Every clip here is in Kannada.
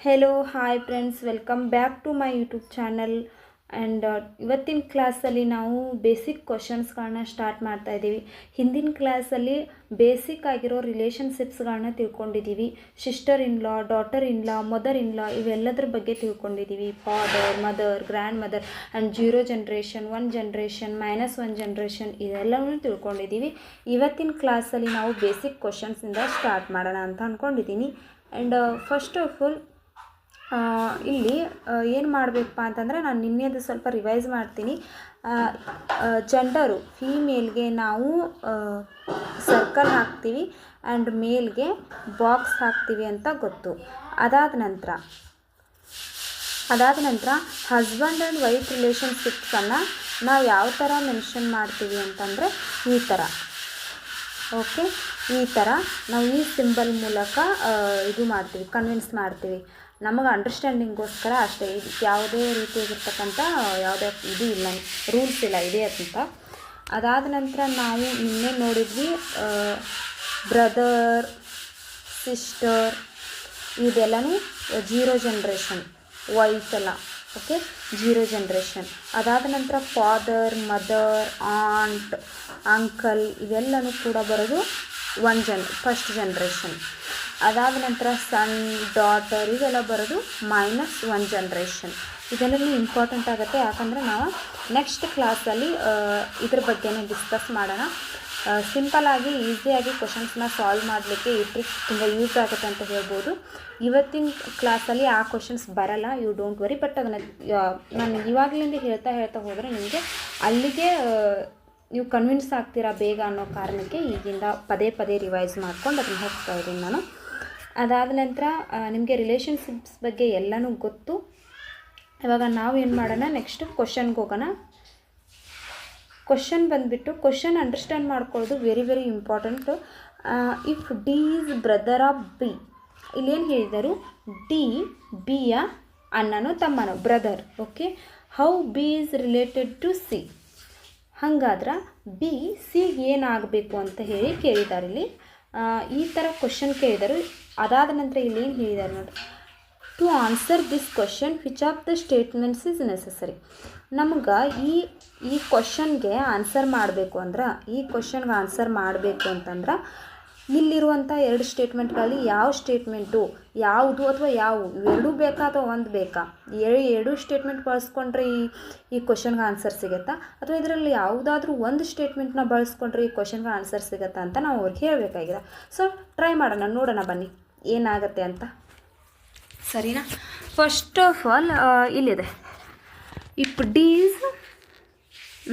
Hello hi friends, welcome back to my YouTube channel. And ಇವತ್ತಿನ ಕ್ಲಾಸಲ್ಲಿ ನಾವು ಬೇಸಿಕ್ ಕ್ವಶನ್ಸ್ಗಳನ್ನ ಸ್ಟಾರ್ಟ್ ಮಾಡ್ತಾ ಇದ್ದೀವಿ. ಹಿಂದಿನ ಕ್ಲಾಸಲ್ಲಿ ಬೇಸಿಕ್ ಆಗಿರೋ ರಿಲೇಷನ್ಶಿಪ್ಸ್ಗಳನ್ನ ತಿಳ್ಕೊಂಡಿದ್ದೀವಿ. Sister in law, daughter in law, mother in law ಇವೆಲ್ಲದ್ರ ಬಗ್ಗೆ ತಿಳ್ಕೊಂಡಿದ್ದೀವಿ. Father, mother, grandmother and 0 generation, 1 generation, -1 generation ಇದೆಲ್ಲವನ್ನೂ ತಿಳ್ಕೊಂಡಿದ್ದೀವಿ. ಇವತ್ತಿನ ಕ್ಲಾಸಲ್ಲಿ ನಾವು ಬೇಸಿಕ್ ಕ್ವಶನ್ಸಿಂದ ಸ್ಟಾರ್ಟ್ ಮಾಡೋಣ ಅಂತ ಅಂದ್ಕೊಂಡಿದ್ದೀನಿ. ಆ್ಯಂಡ್ ಫಸ್ಟ್ ಆಫ್ ಆಲ್ ಇಲ್ಲಿ ಏನು ಮಾಡಬೇಕಪ್ಪ ಅಂತಂದರೆ, ನಾನು ನಿನ್ನೆದು ಸ್ವಲ್ಪ ರಿವೈಸ್ ಮಾಡ್ತೀನಿ. ಜೆಂಡರು ಫೀಮೇಲ್ಗೆ ನಾವು ಸರ್ಕಲ್ ಹಾಕ್ತೀವಿ ಆ್ಯಂಡ್ ಮೇಲ್ಗೆ ಬಾಕ್ಸ್ ಹಾಕ್ತೀವಿ ಅಂತ ಗೊತ್ತು. ಅದಾದ ನಂತರ ಹಸ್ಬೆಂಡ್ ಆ್ಯಂಡ್ ವೈಫ್ ರಿಲೇಷನ್ಶಿಪ್ಸನ್ನು ನಾವು ಯಾವ ಥರ ಮೆನ್ಷನ್ ಮಾಡ್ತೀವಿ ಅಂತಂದರೆ ಈ ಥರ. ಓಕೆ, ಈ ಥರ ನಾವು ಈ ಸಿಂಬಲ್ ಮೂಲಕ ಇದು ಮಾಡ್ತೀವಿ, ಕನ್ವಿನ್ಸ್ ಮಾಡ್ತೀವಿ. ನಮಗೆ ಅಂಡರ್ಸ್ಟ್ಯಾಂಡಿಂಗೋಸ್ಕರ ಅಷ್ಟೇ. ಇದು ಯಾವುದೇ ರೀತಿಯಾಗಿರ್ತಕ್ಕಂಥ ಯಾವುದೇ ಇದು ಇಲ್ಲ, ರೂಲ್ಸ್ ಇಲ್ಲ ಇದೆ ಅಂತ. ಅದಾದ ನಂತರ ನಾವು ನಿನ್ನೆ ನೋಡಿದ್ವಿ ಬ್ರದರ್, ಸಿಸ್ಟರ್ ಇದೆಲ್ಲನೂ 0 ಜನ್ರೇಷನ್, ವೈಫ್ ಎಲ್ಲ ಓಕೆ 0 ಜನ್ರೇಷನ್. ಅದಾದ ನಂತರ ಫಾದರ್, ಮದರ್, ಆಂಟ್, ಅಂಕಲ್ ಇವೆಲ್ಲನೂ ಕೂಡ ಬರೋದು ಫಸ್ಟ್ ಜನ್ರೇಷನ್. ಅದಾದ ನಂತರ ಸನ್, ಡಾಟರ್ ಇವೆಲ್ಲ ಬರೋದು -1 ಜನ್ರೇಷನ್. ಇದೆಲ್ಲವೂ ಇಂಪಾರ್ಟೆಂಟ್ ಆಗುತ್ತೆ, ಯಾಕಂದರೆ ನಾವು ನೆಕ್ಸ್ಟ್ ಕ್ಲಾಸಲ್ಲಿ ಇದ್ರ ಬಗ್ಗೆನೇ ಡಿಸ್ಕಸ್ ಮಾಡೋಣ. ಸಿಂಪಲ್ಲಾಗಿ ಈಸಿಯಾಗಿ ಕ್ವಶನ್ಸ್ನ ಸಾಲ್ವ್ ಮಾಡಲಿಕ್ಕೆ ಈ ಟ್ರಿಕ್ ತುಂಬ ಯೂಸ್ ಆಗುತ್ತೆ ಅಂತ ಹೇಳ್ಬೋದು. ಇವತ್ತಿನ ಕ್ಲಾಸಲ್ಲಿ ಆ ಕ್ವಶನ್ಸ್ ಬರಲ್ಲ, ಯು ಡೋಂಟ್ ವರಿ. ಬಟ್ ಅದನ್ನು ನಾನು ಇವಾಗಲಿಂದ ಹೇಳ್ತಾ ಹೋದರೆ ನಿಮಗೆ ಅಲ್ಲಿಗೆ ನೀವು ಕನ್ವಿನ್ಸ್ ಆಗ್ತೀರಾ ಬೇಗ ಅನ್ನೋ ಕಾರಣಕ್ಕೆ ಈಗಿಂದ ಪದೇ ರಿವೈಸ್ ಮಾಡ್ಕೊಂಡು ಅದನ್ನು ಹೋಗ್ತಾ ಇದ್ದೀನಿ ನಾನು. ಅದಾದ ನಂತರ ನಿಮಗೆ ರಿಲೇಷನ್ಶಿಪ್ಸ್ ಬಗ್ಗೆ ಎಲ್ಲನೂ ಗೊತ್ತು. ಇವಾಗ ನಾವು ಏನು ಮಾಡೋಣ, ನೆಕ್ಸ್ಟ್ ಕ್ವಶನ್ಗೆ ಹೋಗೋಣ. ಕ್ವಶನ್ ಬಂದುಬಿಟ್ಟು, ಕ್ವಶನ್ ಅಂಡರ್ಸ್ಟ್ಯಾಂಡ್ ಮಾಡ್ಕೊಳ್ಳೋದು very important. If D is brother of B, ಇಲ್ಲೇನು ಹೇಳಿದರು, ಡಿ ಬಿಯ ಅಣ್ಣನೋ ತಮ್ಮನೋ, brother. Okay, how B is related to C. ಹಾಗಾದ್ರೆ ಬಿ ಸಿಗೆ ಏನಾಗಬೇಕು ಅಂತ ಹೇಳಿ ಕೇಳಿದ್ದಾರೆ. ಇಲ್ಲಿ ಈ ಥರ ಕ್ವಶನ್ ಕೇಳಿದರು. ಅದಾದ ನಂತರ ಇಲ್ಲಿ ಏನು ಹೇಳಿದ್ದಾರೆ ನೋಡಿ, to answer this question which of the statements is necessary. ನಮ್ಗೆ ಈ ಕ್ವಶನ್ಗೆ ಆನ್ಸರ್ ಮಾಡಬೇಕು ಅಂದ್ರೆ, ಈ ಕ್ವಶನ್ಗೆ ಆನ್ಸರ್ ಮಾಡಬೇಕು ಅಂತಂದ್ರೆ ಇಲ್ಲಿರುವಂಥ 2 ಸ್ಟೇಟ್ಮೆಂಟ್ಗಳಲ್ಲಿ ಯಾವ ಸ್ಟೇಟ್ಮೆಂಟು ಯಾವುದು ಅಥವಾ ಯಾವುವು ಇವೆರಡೂ ಬೇಕಾ ಅಥವಾ ಒಂದು ಬೇಕಾ? ಎರಡು ಸ್ಟೇಟ್ಮೆಂಟ್ ಬಳಸ್ಕೊಂಡ್ರೆ ಈ ಕ್ವಶನ್ಗೆ ಆನ್ಸರ್ ಸಿಗುತ್ತಾ, ಅಥವಾ ಇದರಲ್ಲಿ ಯಾವುದಾದ್ರೂ ಒಂದು ಸ್ಟೇಟ್ಮೆಂಟ್ನ ಬಳಸ್ಕೊಂಡ್ರೆ ಈ ಕ್ವಶನ್ಗೆ ಆನ್ಸರ್ ಸಿಗುತ್ತಾ ಅಂತ ನಾವು ಅವ್ರಿಗೆ ಹೇಳಬೇಕಾಗಿದೆ. ಸೊ ಟ್ರೈ ಮಾಡೋಣ, ನೋಡೋಣ ಬನ್ನಿ ಏನಾಗುತ್ತೆ ಅಂತ. ಸರಿನಾ? ಫಸ್ಟ್ ಆಫ್ ಆಲ್ ಇಲ್ಲಿದೆ, ಇಫ್ ಡೀಸ್,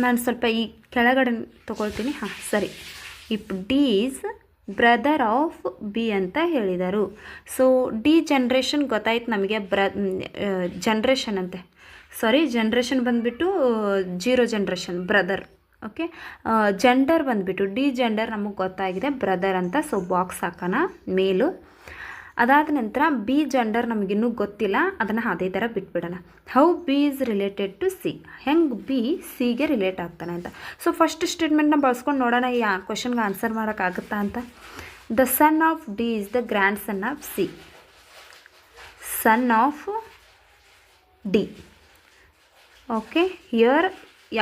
ನಾನು ಸ್ವಲ್ಪ ಈ ಕೆಳಗಡೆ ತೊಗೊಳ್ತೀನಿ. ಹಾಂ ಸರಿ. ಇಫ್ ಡೀಸ್ ಬ್ರದರ್ ಆಫ್ ಬಿ ಅಂತ ಹೇಳಿದರು. ಸೊ ಡಿ ಜನ್ರೇಷನ್ ಗೊತ್ತಾಯ್ತು ನಮಗೆ, ಜನ್ರೇಷನ್ ಅಂತೆ, ಸಾರಿ ಜನ್ರೇಷನ್ ಬಂದುಬಿಟ್ಟು 0 ಜನ್ರೇಷನ್, ಬ್ರದರ್. ಓಕೆ, ಜೆಂಡರ್ ಬಂದುಬಿಟ್ಟು ಡಿ ಜೆಂಡರ್ ನಮಗೆ ಗೊತ್ತಾಗಿದೆ, ಬ್ರದರ್ ಅಂತ. ಸೊ ಬಾಕ್ಸ್ ಹಾಕೋಣ ಮೇಲು. ಅದಾದ ನಂತರ ಬಿ ಜೆಂಡರ್ ನಮಗಿನ್ನೂ ಗೊತ್ತಿಲ್ಲ, ಅದನ್ನು ಅದೇ ಥರ ಬಿಟ್ಬಿಡೋಣ. How B is related to C, ಹೆಂಗೆ ಬಿ ಸಿಗೆ ರಿಲೇಟ್ ಆಗ್ತಾನೆ ಅಂತ. ಸೊ ಫಸ್ಟ್ ಸ್ಟೇಟ್ಮೆಂಟ್ನ ಬಳಸ್ಕೊಂಡು ನೋಡೋಣ ಈ ಕ್ವಶನ್ಗೆ ಆನ್ಸರ್ ಮಾಡೋಕ್ಕಾಗುತ್ತಾ ಅಂತ. The son of D is the grand sun of C. Son of D. Okay, here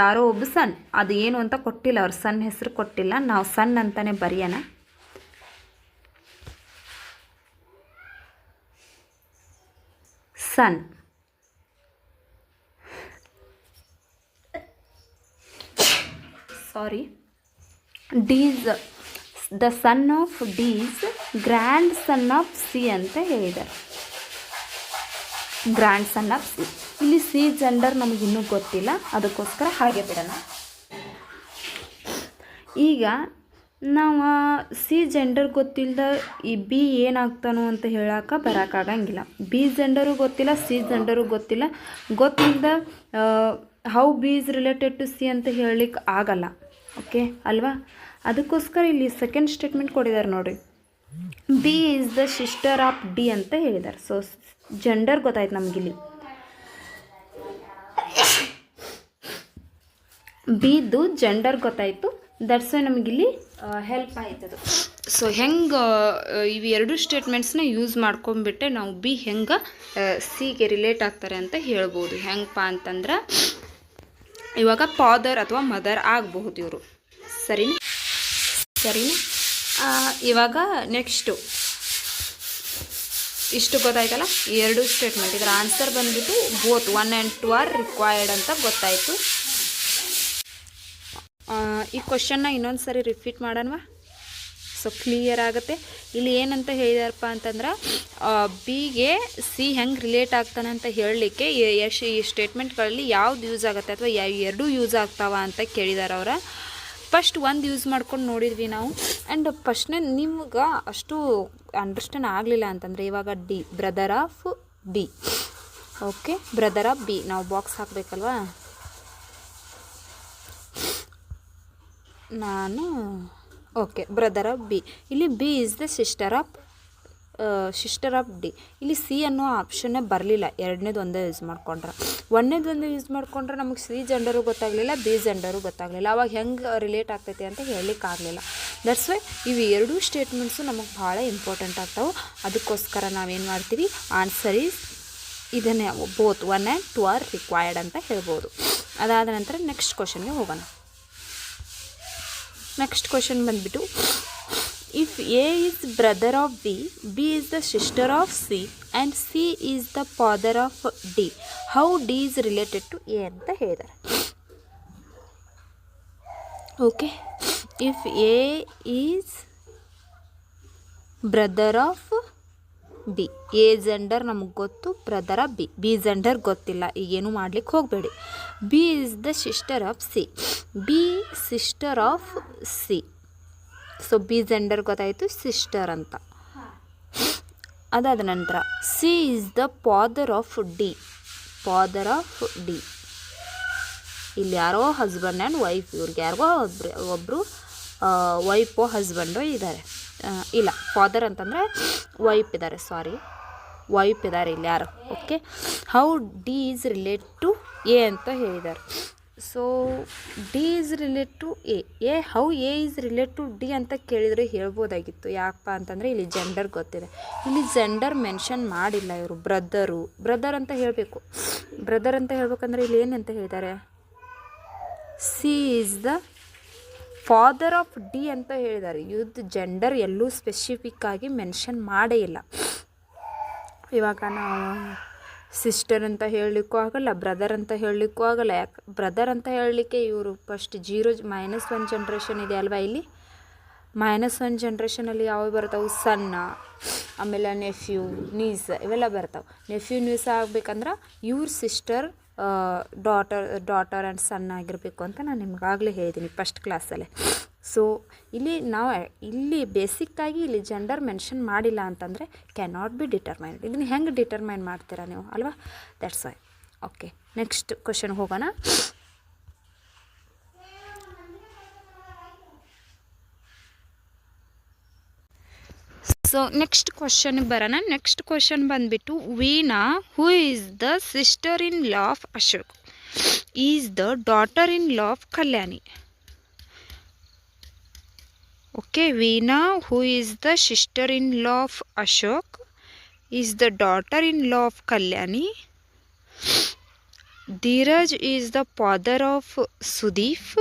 ಯಾರೋ ಒಬ್ಬ ಸನ್, ಅದು ಏನು ಅಂತ ಕೊಟ್ಟಿಲ್ಲ, ಅವ್ರ ಸನ್ ಹೆಸರು ಕೊಟ್ಟಿಲ್ಲ, ನಾವು ಸನ್ ಅಂತಲೇ ಬರೆಯೋಣ. Son. Sorry, D's the son of D's grandson of C ಅಂತ ಹೇಳಿದ್ದಾರೆ. Grandson of C. ಇಲ್ಲಿ ಸಿ ಜೆಂಡರ್ ನಮಗಿನ್ನೂ ಗೊತ್ತಿಲ್ಲ, ಅದಕ್ಕೋಸ್ಕರ ಹಾಗೆ ಬಿಡೋಣ. ಈಗ ನಾವು ಸಿ ಜೆಂಡರ್ ಗೊತ್ತಿಲ್ಲದ ಈ ಬಿ ಏನಾಗ್ತಾನೋ ಅಂತ ಬರೋಕ್ಕಾಗಂಗಿಲ್ಲ. ಬಿ ಜೆಂಡರು ಗೊತ್ತಿಲ್ಲ, ಸಿ ಜೆಂಡರು ಗೊತ್ತಿಲ್ಲದ how B is related to C ಅಂತ ಹೇಳಲಿಕ್ಕೆ ಆಗಲ್ಲ. ಓಕೆ ಅಲ್ವಾ? ಅದಕ್ಕೋಸ್ಕರ ಇಲ್ಲಿ ಸೆಕೆಂಡ್ ಸ್ಟೇಟ್ಮೆಂಟ್ ಕೊಟ್ಟಿದ್ದಾರೆ ನೋಡಿರಿ, B is the sister of D ಅಂತ ಹೇಳಿದ್ದಾರೆ. ಸೊ ಜೆಂಡರ್ ಗೊತ್ತಾಯ್ತು ನಮಗಿಲ್ಲಿ, ಬಿದು ಜೆಂಡರ್ ಗೊತ್ತಾಯಿತು. ದಟ್ಸ್ ವೈ ನಮಗಿಲ್ಲಿ ಹೆಲ್ಪ್ ಆಯ್ತದು. ಸೊ ಹೆಂಗೆ ಇವು ಎರಡು ಸ್ಟೇಟ್ಮೆಂಟ್ಸ್ನ ಯೂಸ್ ಮಾಡ್ಕೊಂಡ್ಬಿಟ್ಟೆ ನಾವು ಬಿ ಹೆಂಗೆ ಸಿಗೆ ರಿಲೇಟ್ ಆಗ್ತಾರೆ ಅಂತ ಹೇಳ್ಬೋದು. ಹೆಂಗಪ್ಪ ಅಂತಂದ್ರೆ ಇವಾಗ ಫಾದರ್ ಅಥವಾ ಮದರ್ ಆಗಬಹುದು ಇವರು. ಸರಿನಾ ಸರಿನಾ ಇವಾಗ ನೆಕ್ಸ್ಟು ಇಷ್ಟು ಗೊತ್ತಾಯ್ತಲ್ಲ, ಈ ಎರಡು ಸ್ಟೇಟ್ಮೆಂಟ್. ಇದರ ಆನ್ಸರ್ ಬಂದ್ಬಿಟ್ಟು ಬೋತ್ 1 and 2 ಆರ್ ರಿಕ್ವೈರ್ಡ್ ಅಂತ ಗೊತ್ತಾಯಿತು. ಈ ಕ್ವಶನ್ನ ಇನ್ನೊಂದು ಸರಿ ರಿಪೀಟ್ ಮಾಡೋಣವಾ? ಸೊ ಕ್ಲಿಯರ್ ಆಗುತ್ತೆ. ಇಲ್ಲಿ ಏನಂತ ಹೇಳಿದಾರಪ್ಪ ಅಂತಂದ್ರೆ ಬಿಗೆ ಸಿ ಹೆಂಗೆ ರಿಲೇಟ್ ಆಗ್ತಾನೆ ಅಂತ ಹೇಳಲಿಕ್ಕೆ ಈ ಸ್ಟೇಟ್ಮೆಂಟ್ಗಳಲ್ಲಿ ಯಾವ್ದು ಯೂಸ್ ಆಗುತ್ತೆ ಅಥವಾ ಎರಡೂ ಯೂಸ್ ಆಗ್ತಾವ ಅಂತ ಕೇಳಿದಾರೆ ಅವರ. ಫಸ್ಟ್ ಒಂದು ಯೂಸ್ ಮಾಡ್ಕೊಂಡು ನೋಡಿದ್ವಿ ನಾವು. ಆ್ಯಂಡ್ ಫಸ್ಟ್ನೇ ನಿಮ್ಗೆ ಅಷ್ಟು ಅಂಡರ್ಸ್ಟ್ಯಾಂಡ್ ಆಗಲಿಲ್ಲ ಅಂತಂದರೆ ಇವಾಗ D brother of B. Okay, brother of B ನಾವು ಬಾಕ್ಸ್ ಹಾಕಬೇಕಲ್ವಾ? ನಾನು ಓಕೆ, ಬ್ರದರ್ ಆಫ್ ಬಿ. ಇಲ್ಲಿ B is the sister of D. ಇಲ್ಲಿ ಸಿ ಅನ್ನೋ ಆಪ್ಷನ್ನೇ ಬರಲಿಲ್ಲ. ಎರಡನೇದು ಒಂದೇ ಯೂಸ್ ಮಾಡ್ಕೊಂಡ್ರೆ. ಒಂದೇ ಯೂಸ್ ಮಾಡ್ಕೊಂಡ್ರೆ ನಮಗೆ ಸಿ ಜೆಂಡರು ಗೊತ್ತಾಗಲಿಲ್ಲ, ಬಿ ಜೆಂಡರು ಗೊತ್ತಾಗಲಿಲ್ಲ. ಅವಾಗ ಹೆಂಗೆ ರಿಲೇಟ್ ಆಗ್ತೈತಿ ಅಂತ ಹೇಳಲಿಕ್ಕಾಗಲಿಲ್ಲ. ದಟ್ಸ್ ವೈ ಇವು ಎರಡೂ ಸ್ಟೇಟ್ಮೆಂಟ್ಸು ನಮಗೆ ಭಾಳ ಇಂಪಾರ್ಟೆಂಟ್ ಆಗ್ತಾವೆ. ಅದಕ್ಕೋಸ್ಕರ ನಾವೇನು ಮಾಡ್ತೀವಿ, ಆನ್ಸರ್ ಈಸ್ ಇದನ್ನೇ ಬೋತ್ 1 and 2 ಆರ್ ರಿಕ್ವೈರ್ಡ್ ಅಂತ ಹೇಳ್ಬೋದು. ಅದಾದ ನಂತರ ನೆಕ್ಸ್ಟ್ ಕ್ವಶನ್ಗೆ ಹೋಗೋಣ. ನೆಕ್ಸ್ಟ್ ಕ್ವಶನ್ ಬಂದುಬಿಟ್ಟು, if A is brother of B, B is the sister of C and C is the father of D, how D is related to A ಅಂತ ಹೇಳಿದ್ದಾರೆ. Okay, if A is brother of B, A gender ನಮಗೆ ಗೊತ್ತು, brother of B, B gender ಗೊತ್ತಿಲ್ಲ, ಈಗೇನು ಮಾಡ್ಲಿಕ್ಕೆ ಹೋಗಬೇಡಿ. B is the sister of C, B sister of C. So B gender ಗೊತ್ತಾಯಿತು, ಸಿಸ್ಟರ್ ಅಂತ. ಅದಾದ ನಂತರ C is the father of D, father of D. ಇಲ್ಲಿ ಯಾರೋ ಹಸ್ಬೆಂಡ್ ಆ್ಯಂಡ್ ವೈಫ್, ಇವ್ರಿಗೆ ಯಾರಿಗೋ ಒಬ್ಬರು ವೈಫೋ ಹಸ್ಬೆಂಡೋ ಇದ್ದಾರೆ. ಇಲ್ಲ, ಫಾದರ್ ಅಂತಂದರೆ ವೈಫ್ ಇದ್ದಾರೆ, ಸಾರಿ ವೈಫ್ ಇದ್ದಾರೆ ಇಲ್ಲಿ ಯಾರು. Okay, how D is relate to A ಅಂತ ಹೇಳಿದ್ದಾರೆ. So D is relate to A how A is relate to D ಅಂತ ಕೇಳಿದರೆ ಹೇಳ್ಬೋದಾಗಿತ್ತು. ಯಾಕಪ್ಪ ಅಂತಂದರೆ ಇಲ್ಲಿ ಜೆಂಡರ್ ಗೊತ್ತಿದೆ. ಇಲ್ಲಿ ಜೆಂಡರ್ ಮೆನ್ಷನ್ ಮಾಡಿಲ್ಲ ಇವರು. ಬ್ರದರ್ ಅಂತ ಹೇಳಬೇಕು. ಬ್ರದರ್ ಅಂತ ಹೇಳ್ಬೇಕಂದ್ರೆ ಇಲ್ಲಿ ಏನಂತ ಹೇಳಿದ್ದಾರೆ, C is the father of D ಅಂತ ಹೇಳಿದ್ದಾರೆ. ಇವ್ರದ್ದು ಜೆಂಡರ್ ಎಲ್ಲೂ ಸ್ಪೆಸಿಫಿಕ್ ಆಗಿ ಮೆನ್ಷನ್ ಮಾಡೇ ಇಲ್ಲ. ಇವಾಗ ನಾವು ಸಿಸ್ಟರ್ ಅಂತ ಹೇಳಲಿಕ್ಕೂ ಆಗಲ್ಲ, ಬ್ರದರ್ ಅಂತ ಹೇಳಲಿಕ್ಕೂ ಆಗಲ್ಲ. ಯಾಕೆ ಬ್ರದರ್ ಅಂತ ಹೇಳಲಿಕ್ಕೆ ಇವರು ಫಸ್ಟ್ -1 ಜನ್ರೇಷನ್ ಇದೆ ಅಲ್ವಾ. ಇಲ್ಲಿ -1 ಜನ್ರೇಷನಲ್ಲಿ ಯಾವ ಬರ್ತಾವೆ, ಸಣ್ಣ, ಆಮೇಲೆ ನೆಫ್ಯೂ, ನೀಸ್ ಇವೆಲ್ಲ ಬರ್ತಾವೆ. ನೆಫ್ಯೂ ನೀಸ್ ಆಗ್ಬೇಕಂದ್ರೆ ಇವ್ರ ಸಿಸ್ಟರ್ ಡಾಟರ್ ಆ್ಯಂಡ್ ಸನ್ ಆಗಿರಬೇಕು ಅಂತ ನಾನು ನಿಮಗಾಗಲೇ ಹೇಳಿದ್ದೀನಿ ಫಸ್ಟ್ ಕ್ಲಾಸಲ್ಲೇ. ಸೊ ಇಲ್ಲಿ ಬೇಸಿಕ್ಕಾಗಿ ಇಲ್ಲಿ ಜೆಂಡರ್ ಮೆನ್ಷನ್ ಮಾಡಿಲ್ಲ ಅಂತಂದರೆ ಕ್ಯಾನ್ ನಾಟ್ ಬಿ ಡಿಟರ್ಮೈನ್ಡ್. ಇದನ್ನು ಹೆಂಗೆ ಡಿಟರ್ಮೈನ್ ಮಾಡ್ತೀರಾ ನೀವು ಅಲ್ವಾ? That's why. Okay, next question ಹೋಗೋಣ. ಸೊ ನೆಕ್ಸ್ಟ್ ಕ್ವಶನ್ಗೆ ಬರೋಣ. ನೆಕ್ಸ್ಟ್ ಕ್ವಶನ್ ಬಂದುಬಿಟ್ಟು, Veena who is the sister in law of Ashok is the daughter in law of Kalyani. Okay, Veena who is the sister in law of Ashok is the daughter in law of Kalyani. Dheeraj is the father of Sudeep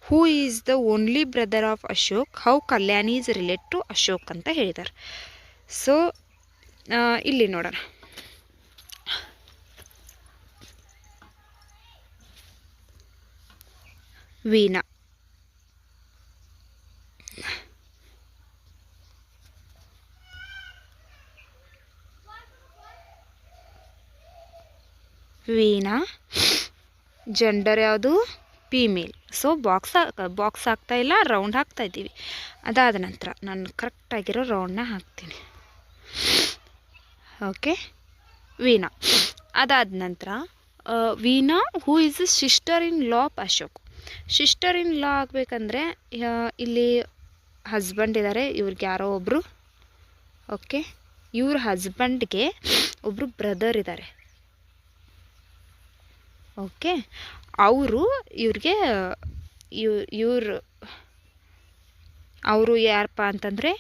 who is the only brother of Ashok, how Kalyani is relate to Ashok ಅಂತ ಹೇಳಿದ್ದಾರೆ. ಸೊ ಇಲ್ಲಿ ನೋಡೋಣ. ವೀಣಾ ಜೆಂಡರ್ ಯಾವುದು, ಫೀಮೇಲ್. ಸೊ ಬಾಕ್ಸ್ ಹಾಕ್ತಾ ಇಲ್ಲ, ರೌಂಡ್ ಹಾಕ್ತಾ ಇದ್ದೀವಿ. ಅದಾದ ನಂತರ ನಾನು ಕರೆಕ್ಟಾಗಿರೋ ರೌಂಡನ್ನ ಹಾಕ್ತೀನಿ. ಓಕೆ, ವೀಣಾ. ಅದಾದ ನಂತರ Veena who is sister in law of Ashok. Sister in law ಆಗಬೇಕಂದ್ರೆ ಇಲ್ಲಿ ಹಸ್ಬೆಂಡ್ ಇದ್ದಾರೆ, ಇವ್ರಿಗೆ ಯಾರೋ ಒಬ್ಬರು. ಓಕೆ, ಇವ್ರ ಹಸ್ಬೆಂಡ್ಗೆ ಒಬ್ಬರು ಬ್ರದರ್ ಇದ್ದಾರೆ. ಓಕೆ, ಅವರು ಇವ್ರಿಗೆ ಅವರು ಯಾರಪ್ಪ ಅಂತಂದರೆ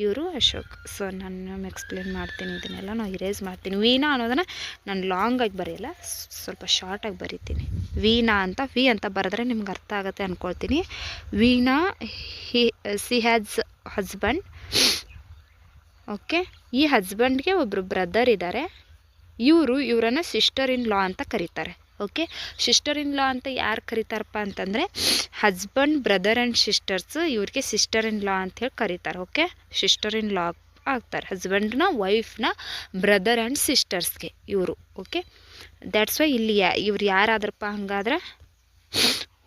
ಇವರು ಅಶೋಕ್. ಸೊ ನಾನು ಎಕ್ಸ್ಪ್ಲೇನ್ ಮಾಡ್ತೀನಿ, ಇದನ್ನೆಲ್ಲ ನಾನು ಇರೇಸ್ ಮಾಡ್ತೀನಿ. ವೀಣಾ ಅನ್ನೋದನ್ನು ನಾನು ಲಾಂಗಾಗಿ ಬರೆಯಲ್ಲ, ಸ್ವಲ್ಪ ಶಾರ್ಟಾಗಿ ಬರಿತೀನಿ. ವೀಣಾ ಅಂತ ವಿ ಅಂತ ಬರೆದ್ರೆ ನಿಮ್ಗೆ ಅರ್ಥ ಆಗುತ್ತೆ ಅಂದ್ಕೊಳ್ತೀನಿ. Veena C has husband. Okay, ಈ ಹಸ್ಬೆಂಡ್ಗೆ ಒಬ್ಬರು ಬ್ರದರ್ ಇದ್ದಾರೆ. ಇವರನ್ನು ಸಿಸ್ಟರ್ ಇನ್ ಲಾ ಅಂತ ಕರೀತಾರೆ. ಓಕೆ, ಸಿಸ್ಟರ್ ಇನ್ ಲಾ ಅಂತ ಯಾರು ಕರೀತಾರಪ್ಪ ಅಂತಂದರೆ ಹಸ್ಬೆಂಡ್, ಬ್ರದರ್ ಆ್ಯಂಡ್ ಸಿಸ್ಟರ್ಸ್ ಇವ್ರಿಗೆ ಸಿಸ್ಟರ್ ಇನ್ ಲಾ ಅಂತ ಹೇಳಿ ಕರೀತಾರೆ. ಓಕೆ, ಸಿಸ್ಟರ್ ಇನ್ ಲಾ ಆಗ್ತಾರೆ ಹಸ್ಬೆಂಡ್ನ ವೈಫ್ನ ಬ್ರದರ್ ಆ್ಯಂಡ್ ಸಿಸ್ಟರ್ಸ್ಗೆ ಇವರು. ಓಕೆ, ದ್ಯಾಟ್ಸ್ ವೈ ಇಲ್ಲಿ ಇವ್ರು ಯಾರಾದ್ರಪ್ಪ ಹಂಗಾದ್ರೆ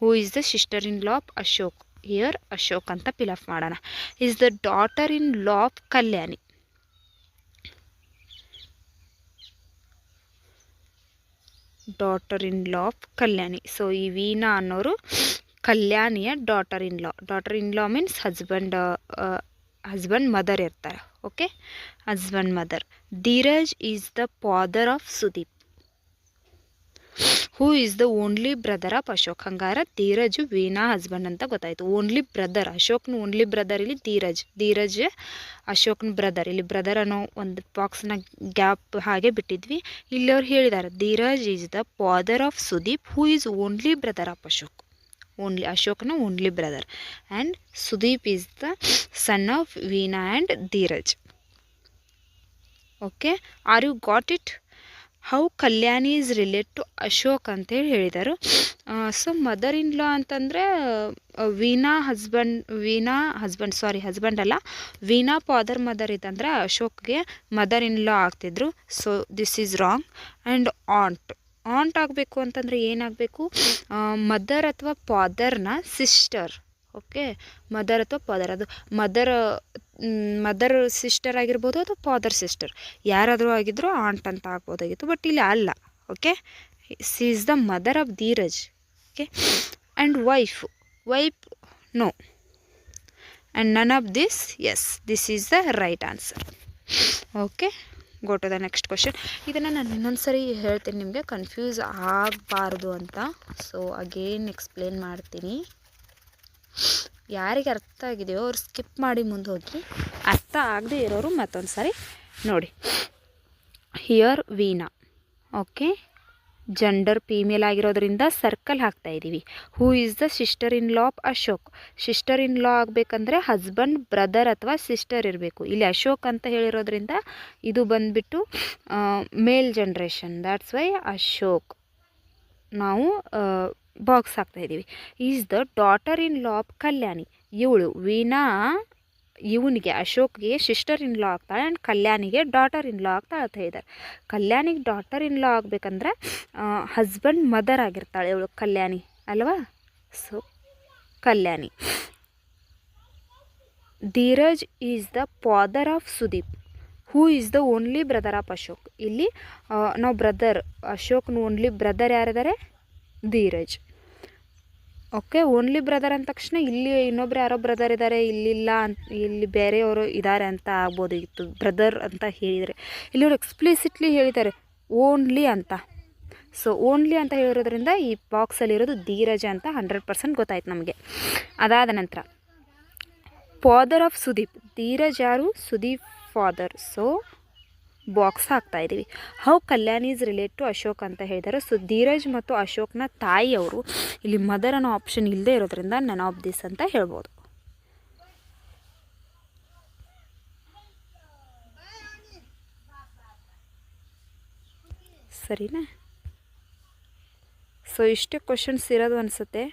who is the sister in law of Ashok. Here Ashok ಅಂತ ಫಿಲಪ್ ಮಾಡೋಣ. Is the daughter in law of Kalyani. Daughter in law of Kalyani. So ಈ ವೀಣಾ ಅನ್ನೋರು ಕಲ್ಯಾಣಿಯ daughter in law. Daughter in law means husband mother ಇರ್ತಾರೆ. Okay, husband mother. Dheeraj is the father of Sudeep. Who is the only brother of Ashok. ಹಂಗಾರೆ ಧೀರಜ್ ವೀಣಾ ಹಸ್ಬೆಂಡ್ ಅಂತ ಗೊತ್ತಾಯಿತು. ಓನ್ಲಿ ಬ್ರದರ್, ಅಶೋಕ್ನ ಓನ್ಲಿ ಬ್ರದರ್ ಇಲ್ಲಿ ಧೀರಜ್ ಅಶೋಕ್ನ ಬ್ರದರ್. ಇಲ್ಲಿ ಬ್ರದರ್ ಅನ್ನೋ ಒಂದು ಬಾಕ್ಸ್ನ ಗ್ಯಾಪ್ ಹಾಗೆ ಬಿಟ್ಟಿದ್ವಿ. ಇಲ್ಲಿ ಅವ್ರು ಹೇಳಿದ್ದಾರೆ Dheeraj is the father of Sudeep who is only brother of Ashok. Only ಅಶೋಕ್ನ only brother and Sudeep is the son of Veena and Dheeraj. Okay, are you got it? How Kalyani is relate to Ashok ಅಂತೇಳಿ ಹೇಳಿದರು. ಸೊ ಮದರ್ ಇನ್ ಲಾ ಅಂತಂದರೆ ಹಸ್ಬೆಂಡ್ ಅಲ್ಲ, ವೀಣಾ ಫಾದರ್ ಮದರ್ ಇತ್ತಂದರೆ ಅಶೋಕ್ಗೆ ಮದರ್ ಇನ್ ಲಾ ಆಗ್ತಿದ್ರು. So this is wrong. And aunt ಆಗಬೇಕು ಅಂತಂದರೆ ಏನಾಗಬೇಕು? ಮದರ್ ಅಥವಾ ಫಾದರ್ನ ಸಿಸ್ಟರ್. ಓಕೆ, ಮದರ್ ಅಥವಾ ಫಾದರ್, ಅದು ಮದರ್ ಸಿಸ್ಟರ್ ಆಗಿರ್ಬೋದು ಅಥವಾ ಫಾದರ್ ಸಿಸ್ಟರ್ ಯಾರಾದರೂ ಆಗಿದ್ದರೂ ಆಂಟ್ ಅಂತ ಆಗ್ಬೋದಾಗಿತ್ತು, ಬಟ್ ಇಲ್ಲಿ ಅಲ್ಲ. Okay, C is the mother of Dheeraj. Okay, and wife no, and none of these, this is the right answer. Okay, go to the next question. ಇದನ್ನು ನಾನು ಇನ್ನೊಂದು ಸರಿ ಹೇಳ್ತೀನಿ, ನಿಮಗೆ ಕನ್ಫ್ಯೂಸ್ ಆಗಬಾರ್ದು ಅಂತ. ಸೊ ಅಗೇನ್ ಎಕ್ಸ್ಪ್ಲೇನ್ ಮಾಡ್ತೀನಿ. ಯಾರಿಗೆ ಅರ್ಥ ಆಗಿದೆಯೋ ಅವ್ರು ಸ್ಕಿಪ್ ಮಾಡಿ ಮುಂದೆ ಹೋಗಿ, ಅರ್ಥ ಆಗದೆ ಇರೋರು ಮತ್ತೊಂದು ಸಾರಿ ನೋಡಿ. Here Veena. Okay, gender female ಆಗಿರೋದ್ರಿಂದ ಸರ್ಕಲ್ ಹಾಕ್ತಾ ಇದ್ದೀವಿ. Who is the sister in law of Ashok. Sister in law ಆಗಬೇಕಂದ್ರೆ ಹಸ್ಬೆಂಡ್ ಬ್ರದರ್ ಅಥವಾ ಸಿಸ್ಟರ್ ಇರಬೇಕು. ಇಲ್ಲಿ ಅಶೋಕ್ ಅಂತ ಹೇಳಿರೋದ್ರಿಂದ ಇದು ಬಂದುಬಿಟ್ಟು male generation, that's why Ashok ನಾವು ಬಾಕ್ಸ್ ಹಾಕ್ತಾಯಿದ್ದೀವಿ. Is the daughter in law of Kalyani. ಇವಳು ವೀಣಾ ಇವನಿಗೆ ಅಶೋಕ್ಗೆ ಸಿಸ್ಟರ್ ಇನ್ ಲಾ ಆಗ್ತಾಳೆ ಆ್ಯಂಡ್ ಕಲ್ಯಾಣಿಗೆ ಡಾಟರ್ ಇನ್ ಲಾ ಆಗ್ತಾಳೆ ಅಂತ ಹೇಳಿದ್ದಾರೆ. ಕಲ್ಯಾಣಿಗೆ ಡಾಟರ್ ಇನ್ ಲಾ ಆಗಬೇಕಂದ್ರೆ ಹಸ್ಬೆಂಡ್ ಮದರ್ ಆಗಿರ್ತಾಳೆ ಇವಳು ಕಲ್ಯಾಣಿ ಅಲ್ವಾ? So Kalyani. Dheeraj is the father of Sudeep who is the only brother of Ashok. ಇಲ್ಲಿ ನಾವು ಬ್ರದರ್, ಅಶೋಕ್ನ ಓನ್ಲಿ ಬ್ರದರ್ ಯಾರಿದ್ದಾರೆ? ಧೀರಜ್. ಓಕೆ, ಓನ್ಲಿ ಬ್ರದರ್ ಅಂದ ತಕ್ಷಣ ಇಲ್ಲಿ ಇನ್ನೊಬ್ರು ಯಾರೋ ಬ್ರದರ್ ಇದ್ದಾರೆ, ಇಲ್ಲಿಲ್ಲ ಅಂತ, ಇಲ್ಲಿ ಬೇರೆಯವರು ಇದ್ದಾರೆ ಅಂತ ಆಗ್ಬೋದಿತ್ತು ಬ್ರದರ್ ಅಂತ ಹೇಳಿದರೆ. ಇಲ್ಲಿ ಅವರು ಎಕ್ಸ್ಪ್ಲಿಸಿಟ್ಲಿ ಹೇಳಿದ್ದಾರೆ ಓನ್ಲಿ ಅಂತ. ಸೊ ಓನ್ಲಿ ಅಂತ ಹೇಳಿರೋದ್ರಿಂದ ಈ ಬಾಕ್ಸಲ್ಲಿರೋದು ಧೀರಜ್ ಅಂತ 100% ಗೊತ್ತಾಯ್ತು ನಮಗೆ. ಅದಾದ ನಂತರ ಫಾದರ್ ಆಫ್ ಸುದೀಪ್. ಧೀರಜ್ ಯಾರು? ಸುದೀಪ್ ಫಾದರ್. ಸೊ ಬಾಕ್ಸ್ ಹಾಕ್ತಾ ಇದ್ದೀವಿ. How Kalyani is relate to Ashok ಅಂತ ಹೇಳಿದ್ದಾರೆ. ಸೊ ಧೀರಜ್ ಮತ್ತು ಅಶೋಕ್ನ ತಾಯಿಯವರು. ಇಲ್ಲಿ ಮದರ್ ಅನ್ನೋ ಆಪ್ಷನ್ ಇಲ್ಲದೆ ಇರೋದ್ರಿಂದ ನನ್ ಆಫ್ ದಿಸ್ ಅಂತ ಹೇಳ್ಬೋದು. ಸರಿನಾ? ಸೊ ಇಷ್ಟೇ ಕ್ವಶನ್ಸ್ ಇರೋದು ಅನಿಸುತ್ತೆ.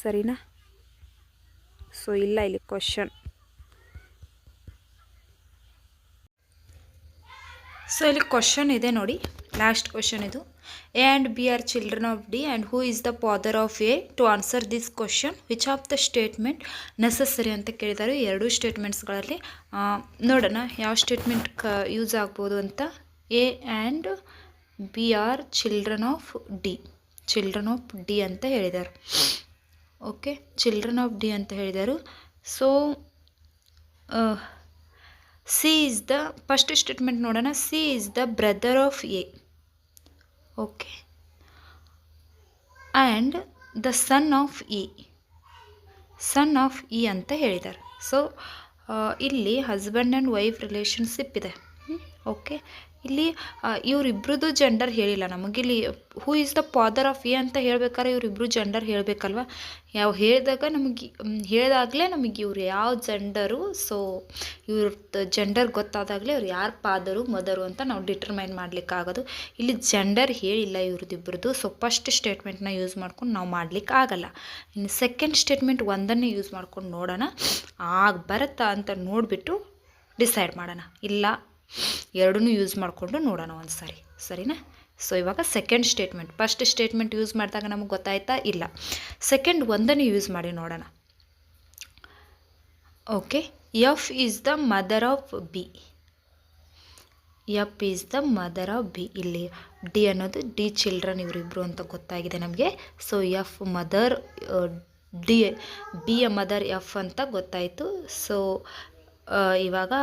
ಸರಿನಾ? ಸೊ ಇಲ್ಲ, ಇಲ್ಲಿ ಕ್ವಶನ್. ಸೊ ಇಲ್ಲಿ ಕ್ವಶನ್ ಇದೆ ನೋಡಿ, ಲಾಸ್ಟ್ ಕ್ವಶನ್ ಇದು. A and B are children of D and who is the father of A. To answer this question which of the statement necessary ಅಂತ ಕೇಳಿದ್ದಾರೆ. ಎರಡೂ ಸ್ಟೇಟ್ಮೆಂಟ್ಸ್ಗಳಲ್ಲಿ ನೋಡೋಣ ಯಾವ ಸ್ಟೇಟ್ಮೆಂಟ್ ಯೂಸ್ ಆಗ್ಬೋದು ಅಂತ. A and B are children of D ಅಂತ ಹೇಳಿದ್ದಾರೆ. ಓಕೆ, ಚಿಲ್ಡ್ರನ್ ಆಫ್ ಡಿ ಅಂತ ಹೇಳಿದರು. So C is the first statement ನೋಡೋಣ. C is the brother of A. Okay, and the son of E ಅಂತ ಹೇಳಿದ್ದಾರೆ. ಸೊ ಇಲ್ಲಿ ಹಸ್ಬೆಂಡ್ ಆ್ಯಂಡ್ ವೈಫ್ ರಿಲೇಷನ್ಶಿಪ್ ಇದೆ. ಓಕೆ, ಇಲ್ಲಿ ಇವರಿಬ್ರದ್ದು ಜೆಂಡರ್ ಹೇಳಿಲ್ಲ ನಮಗಿಲ್ಲಿ. Who is the father of A ಅಂತ ಹೇಳ್ಬೇಕಾದ್ರೆ ಇವರಿಬ್ರು ಜೆಂಡರ್ ಹೇಳಬೇಕಲ್ವ. ಹೇಳಿದಾಗಲೇ ನಮಗೆ ಇವ್ರು ಯಾವ ಜೆಂಡರು, ಸೊ ಇವ್ರದ್ದು ಜೆಂಡರ್ ಗೊತ್ತಾದಾಗಲೇ ಅವ್ರು ಯಾರು ಫಾದರು ಮದರು ಅಂತ ನಾವು ಡಿಟರ್ಮೈನ್ ಮಾಡಲಿಕ್ಕಾಗೋದು. ಇಲ್ಲಿ ಜೆಂಡರ್ ಹೇಳಿಲ್ಲ ಇವ್ರದ್ದಿಬ್ರದ್ದು. ಸೊ ಫಸ್ಟ್ ಸ್ಟೇಟ್ಮೆಂಟ್ನ ಯೂಸ್ ಮಾಡ್ಕೊಂಡು ನಾವು ಮಾಡಲಿಕ್ಕೆ ಆಗಲ್ಲ. ಇನ್ನು ಸೆಕೆಂಡ್ ಸ್ಟೇಟ್ಮೆಂಟ್ ಒಂದನ್ನೇ ಯೂಸ್ ಮಾಡ್ಕೊಂಡು ನೋಡೋಣ, ಬರುತ್ತಾ ಅಂತ ನೋಡಿಬಿಟ್ಟು ಡಿಸೈಡ್ ಮಾಡೋಣ. ಇಲ್ಲ ಎರಡನ್ನೂ ಯೂಸ್ ಮಾಡಿಕೊಂಡು ನೋಡೋಣ ಒಂದು ಸಾರಿ, ಸರಿನಾ? ಸೊ ಇವಾಗ second statement. First statement use ಮಾಡಿದಾಗ ನಮಗೆ ಗೊತ್ತಾಯ್ತಾ? ಇಲ್ಲ. ಸೆಕೆಂಡ್ ಒಂದನ್ನು ಯೂಸ್ ಮಾಡಿ ನೋಡೋಣ. Okay, F is the mother of B. F is the mother of B. ಇಲ್ಲಿ ಡಿ ಅನ್ನೋದು ಡಿ ಚಿಲ್ಡ್ರನ್ ಇವರಿಬ್ಬರು ಅಂತ ಗೊತ್ತಾಗಿದೆ ನಮಗೆ. ಸೊ ಎಫ್ ಮದರ್, ಡಿ ಬಿಯ ಮದರ್ ಎಫ್ ಅಂತ ಗೊತ್ತಾಯಿತು. ಸೊ ಇವಾಗ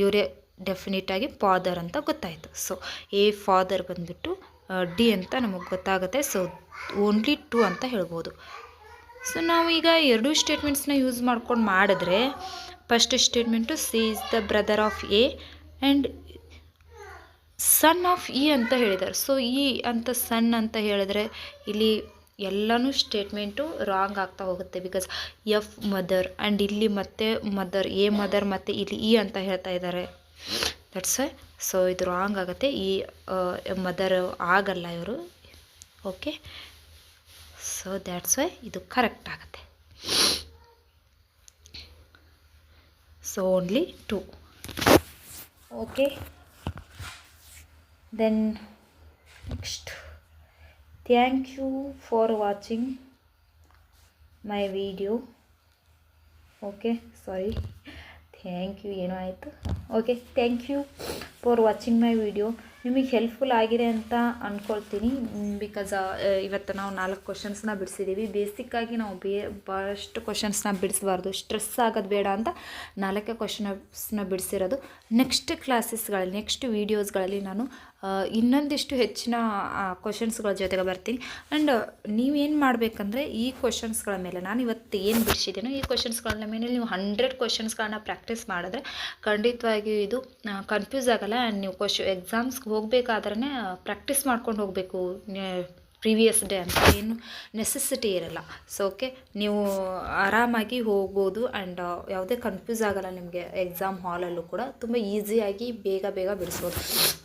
ಇವರೇ ಡೆಫಿನೆಟಾಗಿ ಫಾದರ್ ಅಂತ ಗೊತ್ತಾಯಿತು. ಸೊ ಎ ಫಾದರ್ ಬಂದುಬಿಟ್ಟು ಡಿ ಅಂತ ನಮಗೆ ಗೊತ್ತಾಗುತ್ತೆ. ಸೊ ಓನ್ಲಿ 2 ಅಂತ ಹೇಳ್ಬೋದು. ಸೊ ನಾವು ಈಗ ಎರಡೂ ಸ್ಟೇಟ್ಮೆಂಟ್ಸ್ನ ಯೂಸ್ ಮಾಡ್ಕೊಂಡು ಮಾಡಿದ್ರೆ, first statement C is the brother of A and sun of E ಅಂತ ಹೇಳಿದ್ದಾರೆ. ಸೊ ಇ ಅಂತ ಸನ್ ಅಂತ ಹೇಳಿದ್ರೆ ಇಲ್ಲಿ ಎಲ್ಲನೂ ಸ್ಟೇಟ್ಮೆಂಟು ರಾಂಗ್ ಆಗ್ತಾ ಹೋಗುತ್ತೆ. ಬಿಕಾಸ್ ಎಫ್ ಮದರ್ ಆ್ಯಂಡ್ ಇಲ್ಲಿ ಮತ್ತೆ ಮದರ್, ಎ ಮದರ್ ಮತ್ತು ಇಲ್ಲಿ ಇ ಅಂತ ಹೇಳ್ತಾ ಇದ್ದಾರೆ. ದಟ್ಸ್ ವೈ ಸೊ ಇದು ರಾಂಗ್ ಆಗುತ್ತೆ. ಈ ಮದರ್ ಆಗಲ್ಲ ಇವರು. ಓಕೆ, ಸೊ ದ್ಯಾಟ್ಸ್ ವೈ ಇದು ಕರೆಕ್ಟ್ ಆಗುತ್ತೆ. So only 2. Okay, then next, thank you for watching my video. Okay, sorry, thank you ಏನೋ ಆಯಿತು. Okay, thank you for watching my video. ನಿಮಗೆ ಹೆಲ್ಪ್ಫುಲ್ ಆಗಿದೆ ಅಂತ ಅಂದ್ಕೊಳ್ತೀನಿ. ಬಿಕಾಸ್ ಇವತ್ತು ನಾವು 4 ಕ್ವಶನ್ಸ್ನ ಬಿಡಿಸಿದ್ದೀವಿ. ಬೇಸಿಕ್ಕಾಗಿ ನಾವು ಭಾಳಷ್ಟು ಕ್ವಶನ್ಸ್ನ ಬಿಡಿಸಬಾರ್ದು, ಸ್ಟ್ರೆಸ್ ಆಗೋದು ಬೇಡ ಅಂತ 4 ಕ್ವಶನ್ಸ್ನ ಬಿಡಿಸಿರೋದು. ನೆಕ್ಸ್ಟ್ ಕ್ಲಾಸಸ್ಗಳಲ್ಲಿ, ನೆಕ್ಸ್ಟ್ ವೀಡಿಯೋಸ್ಗಳಲ್ಲಿ ನಾನು ಇನ್ನೊಂದಿಷ್ಟು ಹೆಚ್ಚಿನ ಕ್ವಶನ್ಸ್ಗಳ ಜೊತೆಗೆ ಬರ್ತೀನಿ. ಆ್ಯಂಡ್ ನೀವೇನು ಮಾಡಬೇಕಂದ್ರೆ ಈ ಕ್ವಶನ್ಸ್ಗಳ ಮೇಲೆ, ನಾನು ಇವತ್ತು ಏನು ಬಿಡಿಸಿದ್ದೀನೋ ಈ ಕ್ವಶನ್ಸ್ಗಳ ಮೇಲೆ ನೀವು 100 ಕ್ವಶನ್ಸ್ಗಳನ್ನ ಪ್ರಾಕ್ಟೀಸ್ ಮಾಡಿದ್ರೆ ಖಂಡಿತವಾಗಿಯೂ ಇದು ಕನ್ಫ್ಯೂಸ್ ಆಗೋಲ್ಲ. ಆ್ಯಂಡ್ ನೀವು ಎಕ್ಸಾಮ್ಸ್ಗೆ ಹೋಗಬೇಕಾದ್ರೆ ಪ್ರಾಕ್ಟೀಸ್ ಮಾಡ್ಕೊಂಡು ಹೋಗಬೇಕು. ಪ್ರೀವಿಯಸ್ ಡೇ ಅಂತ ಏನು ನೆಸೆಸಿಟಿ ಇರಲ್ಲ. ಸೊ ಓಕೆ, ನೀವು ಆರಾಮಾಗಿ ಹೋಗ್ಬೋದು. ಆ್ಯಂಡ್ ಯಾವುದೇ ಕನ್ಫ್ಯೂಸ್ ಆಗೋಲ್ಲ ನಿಮಗೆ. ಎಕ್ಸಾಮ್ ಹಾಲಲ್ಲೂ ಕೂಡ ತುಂಬ ಈಸಿಯಾಗಿ ಬೇಗ ಬಿಡಿಸ್ಬೋದು.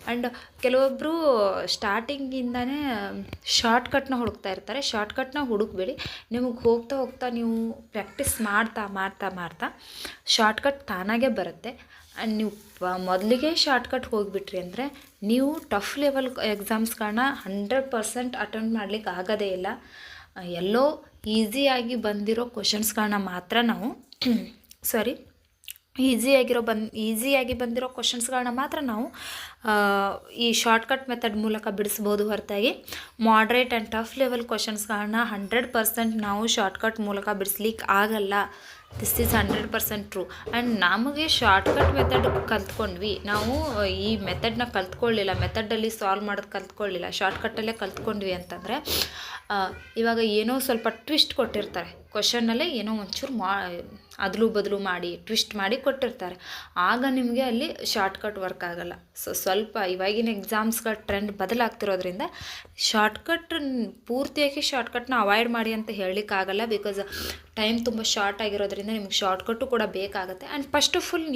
ಆ್ಯಂಡ್ ಕೆಲವೊಬ್ಬರು ಸ್ಟಾರ್ಟಿಂಗಿಂದನೇ ಶಾರ್ಟ್ಕಟ್ನ ಹುಡುಕ್ತಾ ಇರ್ತಾರೆ. ಶಾರ್ಟ್ಕಟ್ನ ಹುಡುಕಬೇಡಿ. ನಿಮಗೆ ಹೋಗ್ತಾ ನೀವು ಪ್ರಾಕ್ಟೀಸ್ ಮಾಡ್ತಾ ಶಾರ್ಟ್ಕಟ್ ತಾನಾಗೇ ಬರುತ್ತೆ. ಆ್ಯಂಡ್ ನೀವು ಮೊದಲಿಗೆ ಶಾರ್ಟ್ಕಟ್ ಹೋಗಿಬಿಟ್ರಿ ಅಂದರೆ ನೀವು ಟಫ್ ಲೆವೆಲ್ ಎಕ್ಸಾಮ್ಸ್ಗಳನ್ನ 100% ಅಟೆಂಡ್ ಮಾಡ್ಲಿಕ್ಕೆ ಆಗೋದೇ ಇಲ್ಲ. ಎಲ್ಲೋ ಈಸಿಯಾಗಿ ಬಂದಿರೋ ಕ್ವಶನ್ಸ್ಗಳನ್ನ ಮಾತ್ರ ನಾವು ಈಸಿಯಾಗಿ ಬಂದಿರೋ ಕ್ವಶನ್ಸ್ಗಳನ್ನ ಮಾತ್ರ ನಾವು ಈ ಶಾರ್ಟ್ಕಟ್ ಮೆಥಡ್ ಮೂಲಕ ಬಿಡಿಸ್ಬೋದು. ಹೊರತಾಗಿ ಮಾಡ್ರೇಟ್ ಆ್ಯಂಡ್ ಟಫ್ ಲೆವೆಲ್ ಕ್ವಶನ್ಸ್ಗಳನ್ನ 100% ನಾವು ಶಾರ್ಟ್ಕಟ್ ಮೂಲಕ ಬಿಡಿಸ್ಲಿಕ್ಕೆ ಆಗಲ್ಲ. This is 100% true. ಆ್ಯಂಡ್ ನಮಗೆ ಶಾರ್ಟ್ಕಟ್ ಮೆಥಡ್ ಕಲ್ತ್ಕೊಂಡ್ವಿ, ನಾವು ಈ ಮೆಥಡ್ನ ಕಲ್ತ್ಕೊಳ್ಳಿಲ್ಲ, ಮೆಥಡಲ್ಲಿ ಸಾಲ್ವ್ ಮಾಡೋದು ಕಲ್ತ್ಕೊಳ್ಳಿಲ್ಲ, ಶಾರ್ಟ್ಕಟ್ಟಲ್ಲೇ ಕಲ್ತ್ಕೊಂಡ್ವಿ ಅಂತಂದರೆ ಇವಾಗ ಏನೋ ಸ್ವಲ್ಪ ಟ್ವಿಸ್ಟ್ ಕೊಟ್ಟಿರ್ತಾರೆ ಕ್ವಶನ್ನಲ್ಲೇ, ಏನೋ ಒಂಚೂರು ಅದಲು ಬದಲು ಮಾಡಿ ಟ್ವಿಸ್ಟ್ ಮಾಡಿ ಕೊಟ್ಟಿರ್ತಾರೆ. ಆಗ ನಿಮಗೆ ಅಲ್ಲಿ ಶಾರ್ಟ್ಕಟ್ ವರ್ಕ್ ಆಗೋಲ್ಲ. ಸೊ ಸ್ವಲ್ಪ ಇವಾಗಿನ ಎಕ್ಸಾಮ್ಸ್ಗಳ ಟ್ರೆಂಡ್ ಬದಲಾಗ್ತಿರೋದ್ರಿಂದ ಪೂರ್ತಿಯಾಗಿ ಶಾರ್ಟ್ಕಟ್ನ ಅವಾಯ್ಡ್ ಮಾಡಿ ಅಂತ ಹೇಳಲಿಕ್ಕಾಗಲ್ಲ. ಬಿಕಾಸ್ ಟೈಮ್ ತುಂಬ ಶಾರ್ಟ್ ಆಗಿರೋದ್ರಿಂದ ನಿಮ್ಗೆ ಶಾರ್ಟ್ಕಟ್ಟು ಕೂಡ ಬೇಕಾಗುತ್ತೆ. ಆ್ಯಂಡ್ ಫಸ್ಟ್ ಆಫ್ ಆಲ್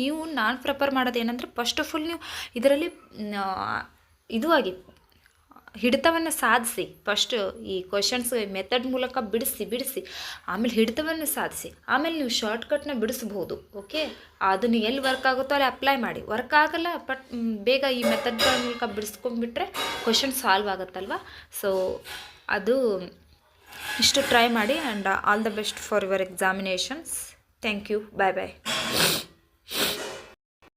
ನಾನು ಪ್ರಿಫರ್ ಮಾಡೋದು ಏನಂದರೆ, ಫಸ್ಟ್ ಆಫ್ ಆಲ್ ನೀವು ಇದರಲ್ಲಿ ಹಿಡಿತವನ್ನು ಸಾಧಿಸಿ. ಫಸ್ಟ್ ಈ ಕ್ವಶನ್ಸ್ ಮೆಥಡ್ ಮೂಲಕ ಬಿಡಿಸಿ ಆಮೇಲೆ ಹಿಡಿತವನ್ನು ಸಾಧಿಸಿ, ಆಮೇಲೆ ನೀವು ಶಾರ್ಟ್ಕಟ್ನ ಬಿಡಿಸ್ಬೋದು. ಓಕೆ, ಅದನ್ನು ಎಲ್ಲಿ ವರ್ಕ್ ಆಗುತ್ತೋ ಅಲ್ಲಿ ಅಪ್ಲೈ ಮಾಡಿ. ವರ್ಕ್ ಆಗಲ್ಲ ಬಟ್ ಬೇಗ ಈ ಮೆಥಡ್ಗಳ ಮೂಲಕ ಬಿಡಿಸ್ಕೊಂಡ್ಬಿಟ್ರೆ ಕ್ವಶನ್ ಸಾಲ್ವ್ ಆಗುತ್ತಲ್ವ. ಸೊ ಅದು ಇಷ್ಟು ಟ್ರೈ ಮಾಡಿ. And all the best for your examinations. Thank you. Bye.